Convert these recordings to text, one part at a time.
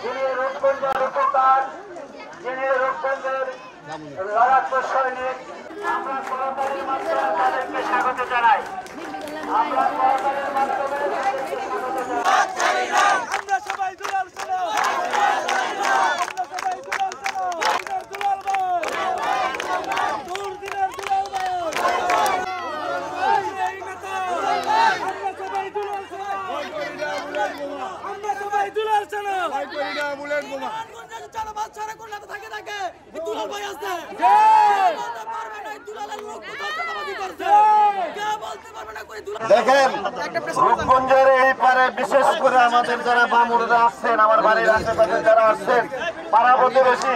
যিনি রূপগঞ্জের উপকার, যিনি রূপগঞ্জের লড়াকু সৈনিক, আমরা করতালির মাধ্যমে তাদেরকে স্বাগত জানাই। আমরা করতালির মাধ্যমে তাদেরকে স্বাগত জানাই। আমরা সবাই দুলাল শোনো, আমরা সবাই দুলাল শোনো, দুলাল ভাই, দূর দিনের দুলাল ভাই, এই নেতা, আমরা সবাই দুলাল শোনো, আমরা সবাই দুলাল শোনো, ভাই করি না বুলেট বোমা, মানগঞ্জে চালাবাদ ছাড়া কোন নেতা থাকে থাকে, দুলাল ভাই আছে, বলতে পারবে না দুলালের লোক কোথায় চালাবাদি করছে, কে বলতে পারবে না করে দুলাল। দেখেন রূপগঞ্জের এই পারে বিশেষ করে আমাদের যারা বামুনরা আসছেন, আমার বাড়ির আশেপাশে যারা আসছেন, পাড়া প্রতিবেশী,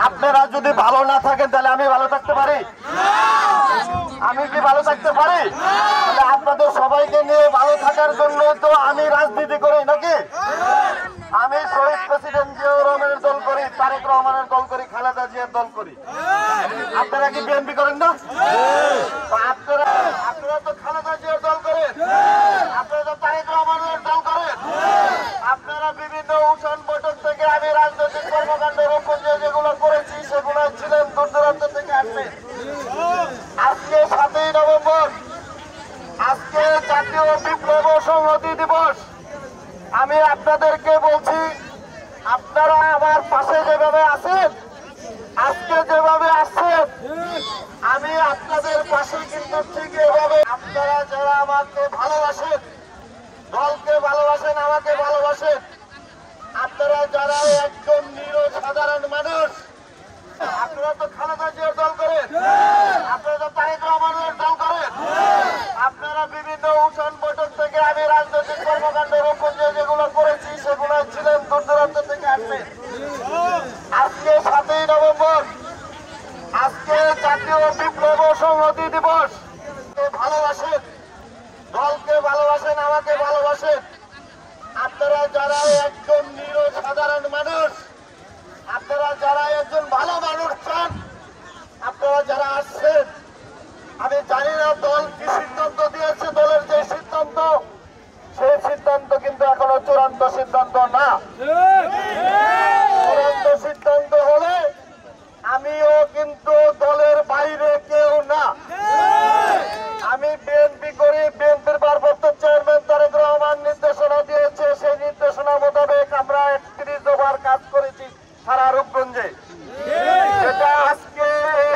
আপনারা যদি ভালো না থাকেন তাহলে আমি ভালো থাকতে পারি? আমি কি ভালো থাকতে পারি? তাহলে আপনাদের সবাইকে নিয়ে ভালো থাকার জন্য তো আমি রাজনীতি করি নাকি? আমি শহীদ প্রেসিডেন্ট জিয়াউর রহমানের দল করি, তারেক রহমানের দল করি, খালেদা জিয়ার দল করি। আপনারা কি বিএনপি করেন না? আপনারা তো খালেদা জিয়ার দল করেন, আপনারা তো তারেক রহমানের দল করেন। আপনারা বিভিন্ন উঠান বৈঠক থেকে আমি রাজনৈতিক কর্মকাণ্ড রূপগঞ্জে যেগুলো করেছি সেগুলো ছিলেন দূর দূরান্ত থেকে আসছে। আজকে 7ই নভেম্বর, আজকে জাতীয় বিপ্লব ও সংহতি দিবস। আমি আপনাদেরকে বলছি, আপনারা আমার পাশে যেভাবে আছেন, আজকে যেভাবে আসছেন, আমি আপনাদের পাশে কিন্তু ঠিক এভাবে, আপনারা যারা আমাকে ভালোবাসেন, দলকে ভালোবাসেন, আমাকে ভালোবাসেন, আপনারা যারা একজন নিরীহ সাধারণ মানুষ, আপনারা তো খালেদা জিয়ার দল করেন, আপনারা তো তারেক রহমানের দল করেন। আপনারা বিভিন্ন উঠান বৈঠক থেকে আমি রাজনৈতিক কর্মকাণ্ড রূপগঞ্জে যেগুলো করেছি সেগুলো ছিলেন দূর দূরান্ত থেকে আসছে। আজকে 7ই নভেম্বর, আজকে জাতীয় বিপ্লব ও সংহতি দিবস। ভালোবাসেন, দলকে ভালোবাসেন, আমাকে ভালোবাসেন, আপনারা যারা একজন নিরীহ সাধারণ মানুষ, আপনারা যারা একজন ভালো মানুষ চান, আপনারা যারা আসছেন, আমি জানি না দল কি সিদ্ধান্ত দিয়েছে, দলের যে সিদ্ধান্ত সেই সিদ্ধান্ত কিন্তু এখনো চূড়ান্ত সিদ্ধান্ত না। চূড়ান্ত সিদ্ধান্ত হলে আমিও কিন্তু দলের বাইরে কেউ না। আমি বিএনপি করি, বিএনপির ভারপ্রাপ্ত চেয়ারম্যান তারেক রহমান নির্দেশনা দিয়েছে, সেই নির্দেশনা মোতাবেক আমরা 31 দফার কাজ করেছি সারা রূপগঞ্জে। এটা আজকে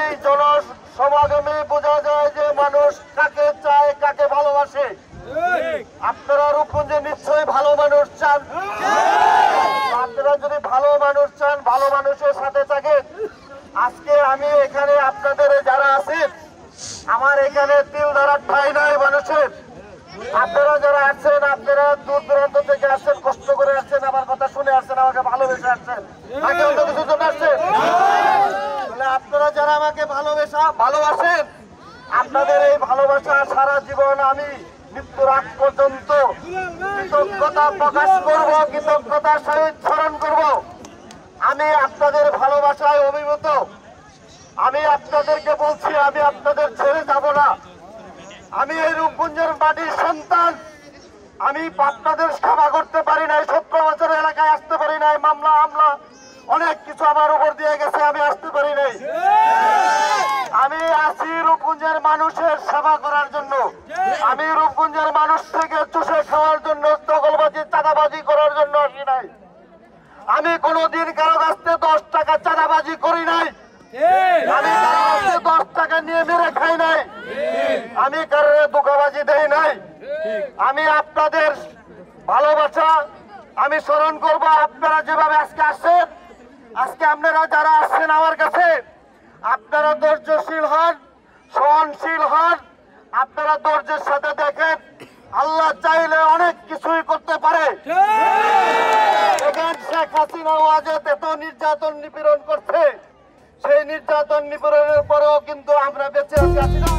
এই জনসমাগমে বোঝা যায় যে মানুষ কাকে চায়, কাকে ভালোবাসে। আপনারা রূপগঞ্জে নিশ্চয়ই ভালো মানুষ চান। আপনারা যদি ভালো মানুষ চান, ভালো মানুষের সাথে থাকেন, আজকে আমি এখানে আপনাদের যারা আছেন, আমার এখানে তিল ধরার ঠাঁই নাই মানুষের। আপনারা যারা আসছেন, আপনারা দূর দূরান্ত থেকে আসছেন, কষ্ট করে আসছেন, আমার কথা শুনে আসছেন, আমাকে ভালোবেসে আসছেন, আগে অন্য কিছুর জন্য আসছেন। তাহলে আপনারা যারা আমাকে ভালোবাসেন, আপনাদের এই ভালোবাসা সারা জীবন আমি মৃত্যুর আগ পর্যন্ত কৃতজ্ঞতা প্রকাশ করব, কৃতজ্ঞতার সহিত স্মরণ করব। আমি আপনাদের ভালোবাসায় অভিভূত। আমি আপনাদেরকে বলছি, আমি আপনাদের ছেড়ে যাব না। আমি এই রূপগঞ্জের মাটির সন্তান। আমি আপনাদের সেবা করতে পারি নাই, 17 বছর এলাকায় আসতে পারি নাই, মামলা হামলা অনেক কিছু আমার উপর দিয়ে গেছে, আমি আসতে পারি নাই। আমি আছি রূপগঞ্জের মানুষের সেবা করার জন্য। আমি রূপগঞ্জের মানুষ থেকে চুষে খাওয়ার জন্য, দখলবাজি চাঁদাবাজি করার জন্য আসি নাই। আমি কোনোদিন কারো কাছ থেকে 10 টাকা চাঁদাবাজি করি নাই। আমি কারো কাছ থেকে 10 টাকা নিয়ে মেরে খাই নাই। আমি কারোর ধোঁকাবাজি দেই নাই। আমি আপনাদের ভালোবাসা আমি স্মরণ করব। আপনারা যেভাবে আজকে আসছেন, আজকে আপনারা যারা আসছেন আমার কাছে, আপনারা ধৈর্যশীল হন, সহনশীল হন। আপনারা ধৈর্যের সাথে দেখেন, আল্লাহ চাইলে অনেক কিছুই করতে পারে। শেখ হাসিনা ওয়াজেদ এত নির্যাতন নিপীড়ন করছে, সেই নির্যাতন নিপীড়নের পরেও কিন্তু আমরা বেঁচে আছি না।